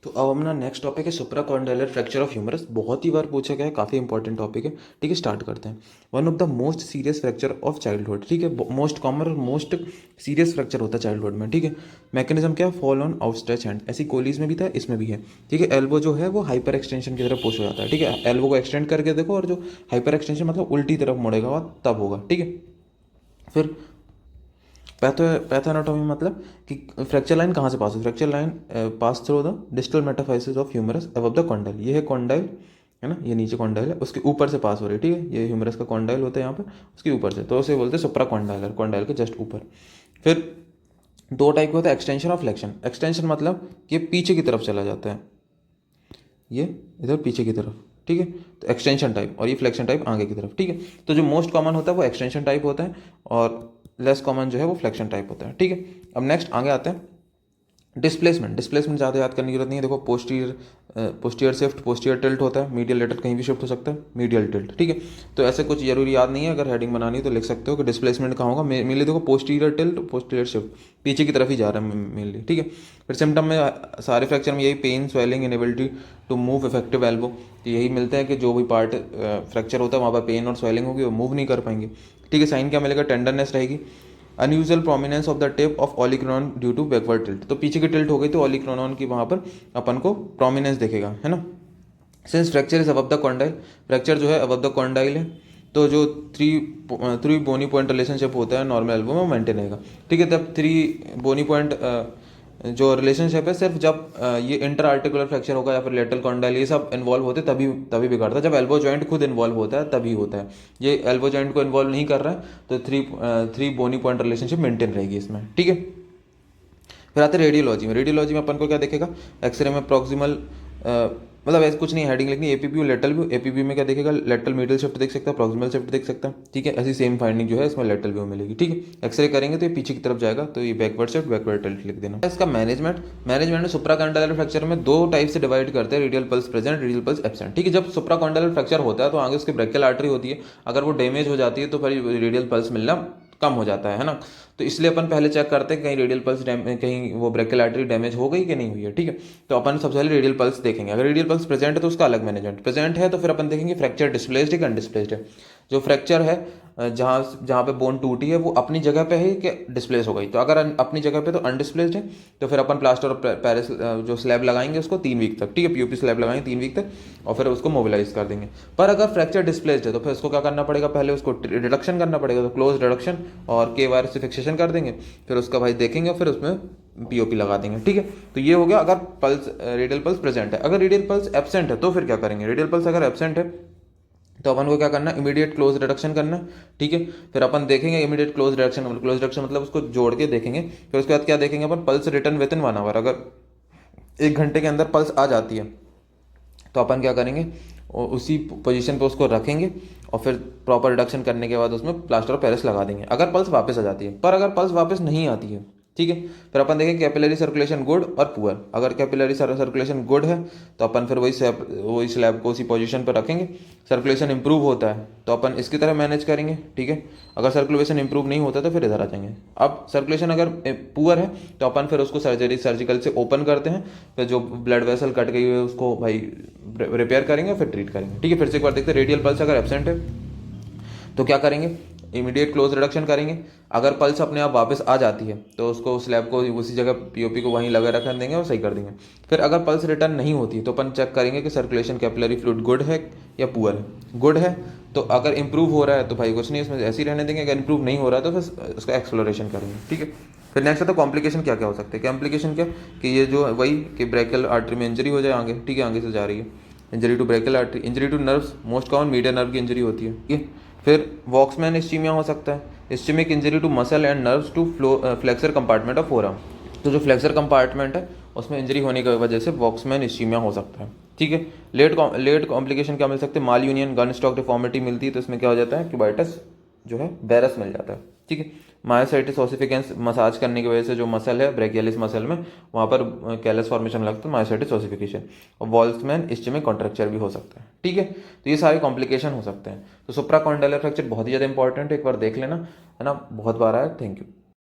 तो अब अपना नेक्स्ट टॉपिक है सुप्राकॉन्डाइलर फ्रैक्चर ऑफ ह्यूमरस। बहुत ही बार पूछा गया है, काफ़ी इंपॉर्टेंट टॉपिक है। ठीक है, स्टार्ट करते हैं। One of the most serious fracture of childhood. ठीक है, मोस्ट कॉमन और मोस्ट सीरियस फ्रैक्चर होता है चाइल्डहुड में। ठीक है, मैकेनिज्म क्या है? Fall on outstretch hand. ऐसी कोलीज में भी था, इसमें भी है। ठीक है, एल्बो जो है वो हाइपर एक्सटेंशन की तरफ पुश हो जाता है। ठीक है, एल्बो को एक्सटेंड करके देखो, और जो हाइपर एक्सटेंशन मतलब उल्टी तरफ मुड़ेगा वो तब होगा। ठीक है, फिर पैथोएनाटोमी मतलब कि फ्रैक्चर लाइन कहाँ से पास हो? Fracture line pass through the distal metaphysis of humerus above the condyle. ये है कॉन्डाइल, है ना, ये नीचे कॉन्डाइल है, उसके ऊपर से पास हो रही है। ठीक है, ये ह्यूमरस का कॉन्डाइल होता है यहाँ पर, उसके ऊपर से, तो उसे बोलते हैं सुप्रा कॉन्डाइलर, कॉन्डाइल के जस्ट ऊपर। फिर दो टाइप का होता है, एक्सटेंशन और फ्लेक्शन। एक्सटेंशन मतलब ये पीछे की तरफ चला जाता है, ये इधर पीछे की तरफ। ठीक है, तो एक्सटेंशन टाइप, और ये फ्लेक्शन टाइप आगे की तरफ। ठीक है, तो जो मोस्ट कॉमन होता है वो एक्सटेंशन टाइप होता है, और लेस कॉमन जो है वो फ्लेक्शन टाइप होता है। ठीक है, अब नेक्स्ट आगे आते हैं डिस्प्लेसमेंट। डिस्प्लेसमेंट ज़्यादा याद करने की जरूरत नहीं है। देखो, पोस्टीरियर शिफ्ट, पोस्टीरियर टिल्ट होता है, मीडियल लेटर कहीं भी शिफ्ट हो सकता है, मीडियल टिल्ट। ठीक है, तो ऐसे कुछ जरूरी याद नहीं है। अगर हेडिंग बनानी है तो लिख सकते हो कि डिस्प्लेसमेंट कहाँ होगा। मेनली देखो, पोस्टीरियर टिल्ट, पोस्टीरियर शिफ्ट, पीछे की तरफ ही जा रहा है मेनली। ठीक है, फिर सिम्टम में सारे फ्रैक्चर में यही pain, swelling, inability to move effective elbow, तो यही मिलते हैं कि जो भी पार्ट फ्रैक्चर होता है वहाँ पर पेन और स्वेलिंग होगी, वो मूव नहीं कर पाएंगे। ठीक है, साइन क्या मिलेगा? टेंडरनेस रहेगी। Unusual prominence of the tip of olecranon due to backward tilt, तो पीछे की टिल्ट हो गई तो ऑलिक्रोनॉन की वहाँ पर अपन को प्रोमिनेंस दिखेगा, है ना। Since fracture is above the condyle, fracture जो है अबव द कॉन्डाइल है, तो जो थ्री थ्री बोनी पॉइंट रिलेशनशिप होता है नॉर्मल एल्बो में, वो मेंटेन रहेगा। ठीक है, तब थ्री बोनी पॉइंट जो रिलेशनशिप है सिर्फ जब ये इंटर आर्टिकुलर फ्रैक्चर होगा या फिर लेटरल कॉन्डाइल, ये सब इन्वॉल्व होते तभी तभी बिगाड़ता है। जब एल्बो जॉइंट खुद इन्वॉल्व होता है तभी होता है। ये एल्बो जॉइंट को इन्वॉल्व नहीं कर रहा है, तो थ्री बोनी पॉइंट रिलेशनशिप मेंटेन रहेगी इसमें। ठीक है, फिर आते हैं रेडियोलॉजी में। रेडियोलॉजी में अपन को क्या देखेगा? एक्सरे में प्रॉक्सिमल, मतलब ऐसे कुछ नहीं, हेडिंग लिखनी, एपीपी लेटरल व्यू। एपीपी में क्या देखेगा? लेटरल मीडियल शिफ्ट देख सकता है, प्रॉक्सिमल शिफ्ट देख सकता है। ठीक है, ऐसी सेम फाइंडिंग जो है इसमें लेटरल व्यू मिलेगी। ठीक है, एक्सरे करेंगे तो ये पीछे की तरफ जाएगा, तो ये बैकवर्ड शिफ्ट, बैकवर्ड टिल्ट लिख देना। इसका मैनेजमेंट में सुप्राकॉन्डाइलर फ्रैक्चर में दो टाइप से डिवाइड करते हैं, radial pulse present, radial pulse absent. ठीक है, जब सुप्राकॉन्डाइलर फ्रैक्चर होता है तो आगे उसकी ब्रेकियल आर्टरी होती है, अगर वो डैमेज हो जाती है तो फिर रेडियल पल्स मिलना कम हो जाता है ना। तो इसलिए अपन पहले चेक करते हैं कहीं रेडियल पल्स कहीं वो ब्रेकियल आर्टरी डैमेज हो गई कि नहीं हुई है। ठीक है, तो अपन सबसे पहले रेडियल पल्स देखेंगे। अगर रेडियल पल्स प्रेजेंट है तो उसका अलग मैनेजमेंट। प्रेजेंट है तो फिर अपन देखेंगे फ्रैक्चर डिस्प्लेस्ड है कि अनडिस्प्लेस्ड है। जो फ्रैक्चर है, जहाँ जहाँ पे बोन टूटी है वो अपनी जगह पे है कि डिस्प्लेस हो गई, तो अगर अपनी जगह पे तो अनडिस्प्लेस्ड है, तो फिर अपन प्लास्टर और पेरिस जो स्लैब लगाएंगे उसको 3 वीक तक। ठीक है, पीओपी स्लैब लगाएंगे 3 वीक तक, और फिर उसको मोबिलाइज कर देंगे। पर अगर फ्रैक्चर डिस्प्लेस्ड है तो फिर उसको क्या करना पड़ेगा? पहले उसको रिडक्शन करना पड़ेगा, तो क्लोज रिडक्शन और के वायर से फिक्सेशन कर देंगे, फिर उसका भाई देखेंगे, फिर उसमें पीओपी लगा देंगे। ठीक है, तो ये हो गया अगर पल्स, रेडियल पल्स प्रेजेंट है। अगर रेडियल पल्स एब्सेंट है तो फिर क्या करेंगे? रेडियल पल्स अगर एब्सेंट है तो अपन को क्या करना है? इमीडिएट क्लोज रिडक्शन करना है। ठीक है, फिर अपन देखेंगे इमीडिएट क्लोज रिडक्शन मतलब उसको जोड़ के देखेंगे। फिर उसके बाद क्या देखेंगे अपन? Pulse return within 1 hour. अगर 1 घंटे के अंदर पल्स आ जाती है तो अपन क्या करेंगे? उसी पोजीशन पे उसको रखेंगे, और फिर प्रॉपर रिडक्शन करने के बाद उसमें प्लास्टर ऑफ पेरिस लगा देंगे, अगर पल्स वापस आ जाती है। पर अगर पल्स वापस नहीं आती है, ठीक है, फिर अपन देखेंगे कैपिलरी सर्कुलेशन गुड और पुअर। अगर कैपिलरी सर्कुलेशन गुड है तो अपन फिर वही स्लैब को उसी पोजीशन पर रखेंगे। सर्कुलेशन इंप्रूव होता है तो अपन इसकी तरह मैनेज करेंगे। ठीक है, अगर सर्कुलेशन इंप्रूव नहीं होता तो फिर इधर आ जाएंगे। अब सर्कुलेशन अगर पुअर है तो अपन फिर उसको सर्जिकल से ओपन करते हैं, फिर जो ब्लड वेसल कट गई है उसको भाई रिपेयर करेंगे, फिर ट्रीट करेंगे। ठीक है, फिर से एक बार देखते हैं। रेडियल पल्स अगर एब्सेंट है तो क्या करेंगे? इमीडिएट क्लोज रिडक्शन करेंगे। अगर पल्स अपने आप वापस आ जाती है तो उसको स्लैब को उसी जगह पीओपी को वहीं लगा रख देंगे और सही कर देंगे। फिर अगर पल्स रिटर्न नहीं होती है तो अपन चेक करेंगे कि सर्कुलेशन कैपिलरी फ्लूइड गुड है या पुअर है। गुड है तो अगर इंप्रूव हो रहा है तो भाई कुछ नहीं, इसमें ऐसे ही रहने देंगे। अगर इंप्रूव नहीं हो रहा है तो फिर उसका एक्सप्लोरेशन करेंगे। ठीक है, फिर नेक्स्ट आता है कॉम्प्लिकेशन क्या क्या हो सकते हैं। कॉम्प्लिकेशन क्या कि ये जो वही कि ब्रेकियल आर्टरी में इंजरी हो जाए आगे। ठीक है, आगे से जा रही है injury to brachial artery, injury to nerves, most common median nerve की इंजरी होती है। ठीक है, फिर वॉक्समैन इस्चीमिया हो सकता है, ischemic injury to muscle and nerves to flexor compartment of forearm. तो जो फ्लेक्सर कंपार्टमेंट है उसमें इंजरी होने की वजह से वॉक्समैन इस्चीमिया हो सकता है। ठीक है, लेट कॉम्प्लिकेशन क्या मिल सकते हैं? माल यूनियन, गन स्टॉक डिफॉर्मिटी मिलती है तो इसमें क्या हो जाता है? क्यूबाइटस जो है बेरस मिल जाता है। ठीक है, मायोसाइटिस ओसिफिकेंस, मसाज करने की वजह से जो मसल है ब्रेकियलिस मसल में वहाँ पर कैलस फॉर्मेशन लगता है, मायोसाइटिस ओसिफिकेशन। और वॉल्समैन इस्चेमिक कॉन्ट्रैक्चर भी हो सकता है। ठीक है, तो ये सारे कॉम्प्लिकेशन हो सकते हैं। तो सुप्राकॉन्डाइलर फ्रैक्चर बहुत ही ज़्यादा इंपॉर्टेंट है, एक बार देख लेना, है ना, बहुत बार आया। Thank you.